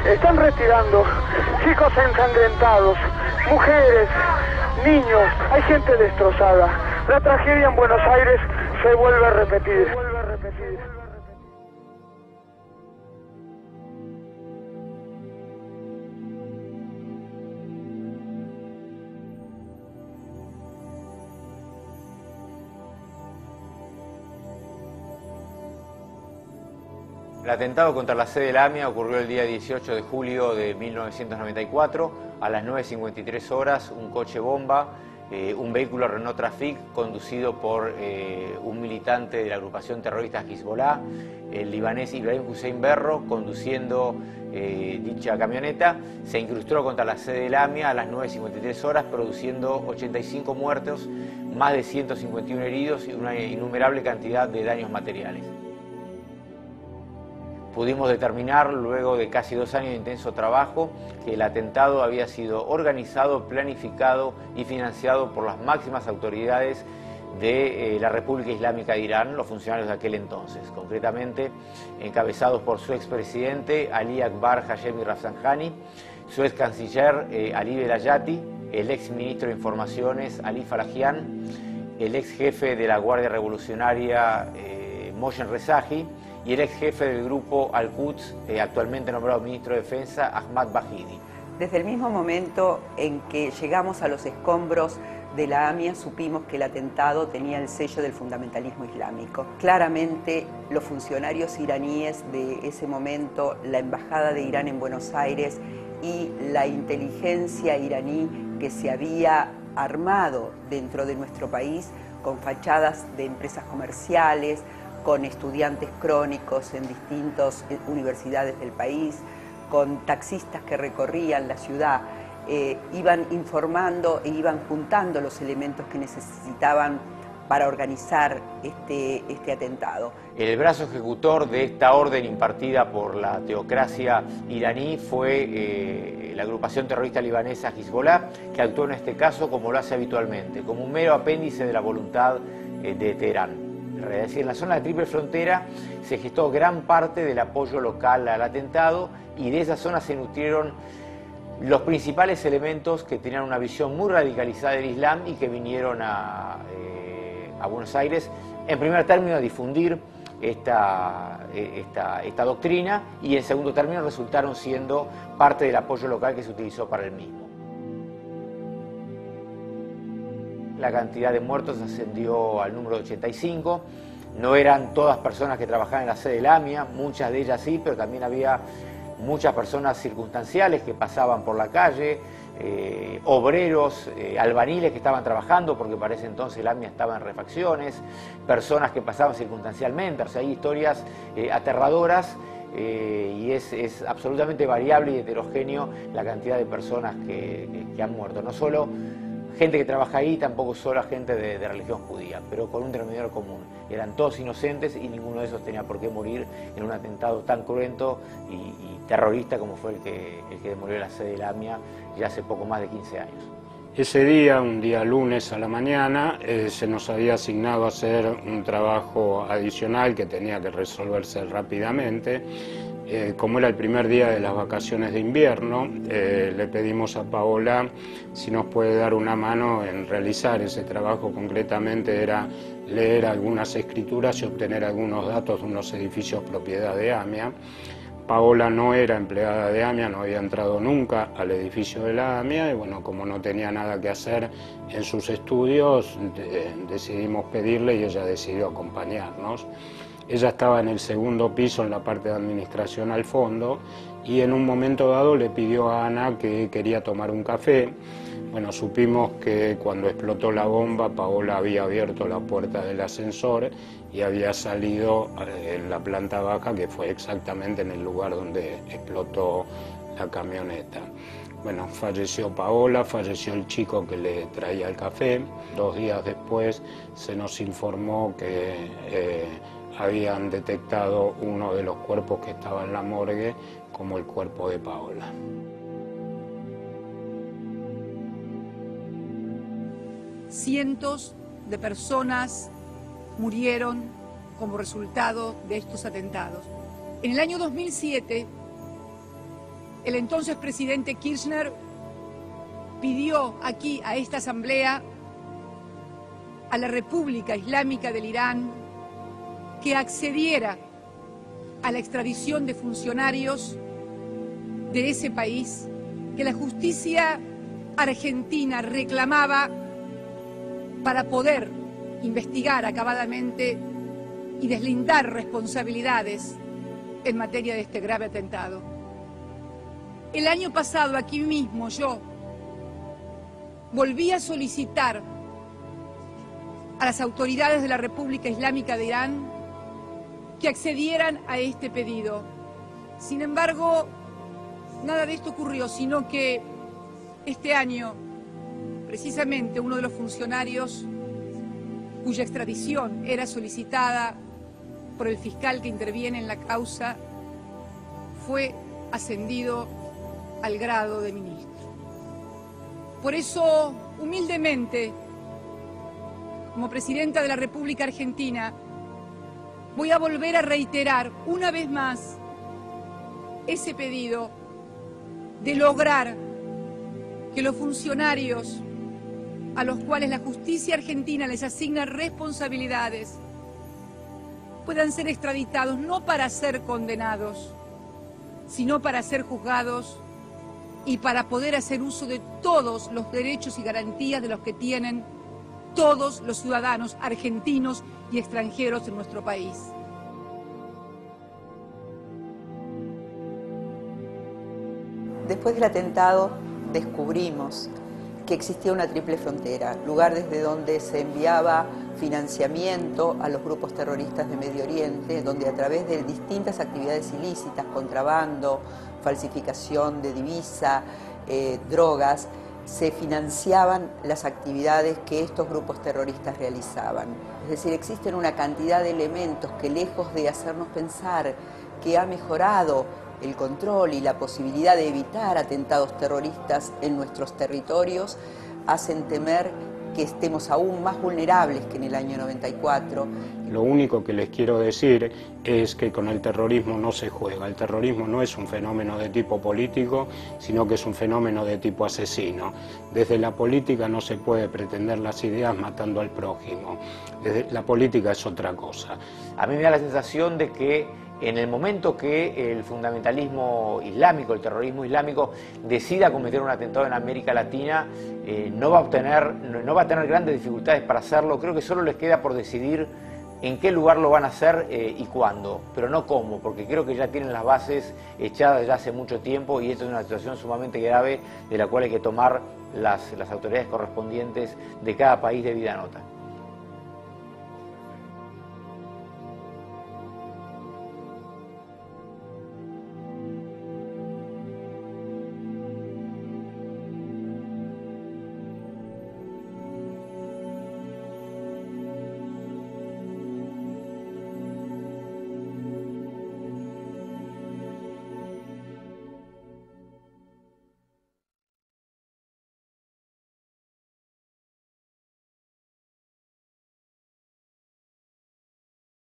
están retirando chicos ensangrentados, mujeres, niños, hay gente destrozada. La tragedia en Buenos Aires se vuelve a repetir. El atentado contra la sede de la AMIA ocurrió el día 18 de julio de 1994. A las 9:53 horas, un coche bomba, un vehículo Renault Trafic conducido por un militante de la agrupación terrorista Hezbollah, el libanés Ibrahim Hussein Berro, conduciendo dicha camioneta, se incrustó contra la sede de la AMIA a las 9:53 horas, produciendo 85 muertos, más de 151 heridos y una innumerable cantidad de daños materiales. Pudimos determinar, luego de casi 2 años de intenso trabajo, que el atentado había sido organizado, planificado y financiado por las máximas autoridades de la República Islámica de Irán, los funcionarios de aquel entonces, concretamente encabezados por su expresidente Ali Akbar Hashemi Rafsanjani, su ex canciller Ali Velayati, el ex ministro de Informaciones Ali Falahian, el ex jefe de la Guardia Revolucionaria Mohsen Rezahi, y el ex jefe del grupo Al-Quds, actualmente nombrado ministro de Defensa, Ahmad Bahidi. Desde el mismo momento en que llegamos a los escombros de la AMIA, supimos que el atentado tenía el sello del fundamentalismo islámico. Claramente, los funcionarios iraníes de ese momento, la Embajada de Irán en Buenos Aires y la inteligencia iraní que se había armado dentro de nuestro país con fachadas de empresas comerciales, con estudiantes crónicos en distintas universidades del país, con taxistas que recorrían la ciudad, iban informando e iban juntando los elementos que necesitaban para organizar este atentado. El brazo ejecutor de esta orden impartida por la teocracia iraní fue la agrupación terrorista libanesa Hezbollah, que actuó en este caso como lo hace habitualmente, como un mero apéndice de la voluntad de Teherán. Es decir, en la zona de Triple Frontera se gestó gran parte del apoyo local al atentado y de esa zona se nutrieron los principales elementos que tenían una visión muy radicalizada del Islam y que vinieron a Buenos Aires, en primer término, a difundir esta doctrina y en segundo término resultaron siendo parte del apoyo local que se utilizó para el mismo. La cantidad de muertos ascendió al número de 85. No eran todas personas que trabajaban en la sede de la AMIA, muchas de ellas sí, pero también había muchas personas circunstanciales que pasaban por la calle, obreros, albaniles que estaban trabajando, porque para ese entonces la AMIA estaba en refacciones, personas que pasaban circunstancialmente. O sea, hay historias aterradoras y es absolutamente variable y heterogéneo la cantidad de personas que han muerto. No solo gente que trabaja ahí, tampoco solo gente de religión judía, pero con un denominador común. Eran todos inocentes y ninguno de esos tenía por qué morir en un atentado tan cruento y terrorista como fue el que demolió la sede de la AMIA ya hace poco más de 15 años. Ese día, un día lunes a la mañana, se nos había asignado hacer un trabajo adicional que tenía que resolverse rápidamente. Como era el primer día de las vacaciones de invierno, le pedimos a Paola si nos puede dar una mano en realizar ese trabajo. Concretamente era leer algunas escrituras y obtener algunos datos de unos edificios propiedad de AMIA. Paola no era empleada de AMIA, no había entrado nunca al edificio de la AMIA y bueno, como no tenía nada que hacer en sus estudios, decidimos pedirle y ella decidió acompañarnos. Ella estaba en el segundo piso, en la parte de administración al fondo, y en un momento dado le pidió a Ana que quería tomar un café. Bueno, supimos que cuando explotó la bomba, Paola había abierto la puerta del ascensor y había salido en la planta baja, que fue exactamente en el lugar donde explotó la camioneta. Bueno, falleció Paola, falleció el chico que le traía el café. 2 días después se nos informó que habían detectado uno de los cuerpos que estaba en la morgue como el cuerpo de Paola. Cientos de personas murieron como resultado de estos atentados. En el año 2007, el entonces presidente Kirchner pidió aquí a esta asamblea, a la República Islámica del Irán, que accediera a la extradición de funcionarios de ese país que la justicia argentina reclamaba para poder investigar acabadamente y deslindar responsabilidades en materia de este grave atentado. El año pasado, aquí mismo, yo volví a solicitar a las autoridades de la República Islámica de Irán que accedieran a este pedido. Sin embargo, nada de esto ocurrió, sino que este año, precisamente uno de los funcionarios cuya extradición era solicitada por el fiscal que interviene en la causa, fue ascendido al grado de ministro. Por eso, humildemente, como presidenta de la República Argentina, voy a volver a reiterar una vez más ese pedido de lograr que los funcionarios a los cuales la justicia argentina les asigna responsabilidades puedan ser extraditados no para ser condenados, sino para ser juzgados y para poder hacer uso de todos los derechos y garantías de los que tienen todos los ciudadanos argentinos y extranjeros en nuestro país. Después del atentado descubrimos que existía una triple frontera, lugar desde donde se enviaba financiamiento a los grupos terroristas de Medio Oriente, donde a través de distintas actividades ilícitas, contrabando, falsificación de divisa, drogas, se financiaban las actividades que estos grupos terroristas realizaban. Es decir, existen una cantidad de elementos que, lejos de hacernos pensar que ha mejorado el control y la posibilidad de evitar atentados terroristas en nuestros territorios, hacen temer que estemos aún más vulnerables que en el año 94. Lo único que les quiero decir es que con el terrorismo no se juega. El terrorismo no es un fenómeno de tipo político, sino que es un fenómeno de tipo asesino. Desde la política no se puede pretender las ideas matando al prójimo. Desde la política es otra cosa. A mí me da la sensación de que en el momento que el fundamentalismo islámico, el terrorismo islámico, decida cometer un atentado en América Latina, no va a tener grandes dificultades para hacerlo. Creo que solo les queda por decidir en qué lugar lo van a hacer y cuándo, pero no cómo, porque creo que ya tienen las bases echadas ya hace mucho tiempo y esta es una situación sumamente grave de la cual hay que tomar las autoridades correspondientes de cada país debida nota.